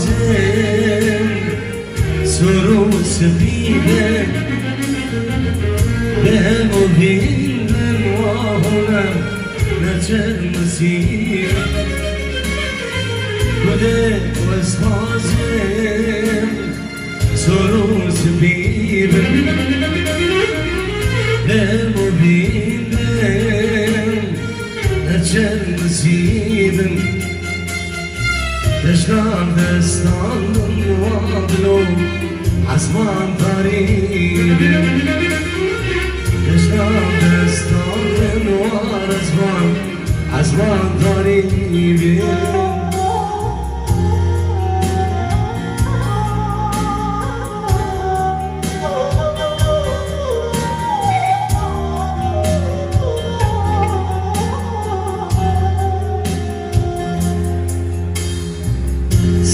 حازم سروس بيدك بهم وبينن وهنا نجر مسير كده واسحازم سروس بيدك بهم وبينن نجر مسير تشنام دستان وابلو عزمان طريب تشنام دستان وارزمان عزمان طريب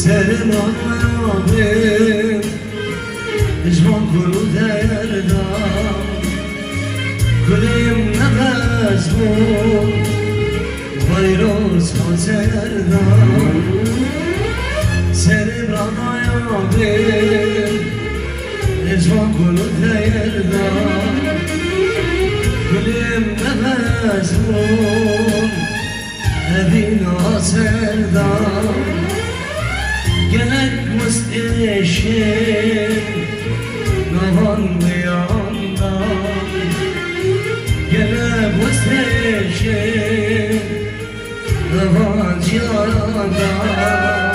Senin olmayabim Düşman kuru değerden Kuleyim nefes bu Bayroz konserden Senin olmayabim Düşman kuru değerden Kuleyim nefes bu Evin aserden Gelek müsteşin Navan yandan Gelek müsteşin Navan yandan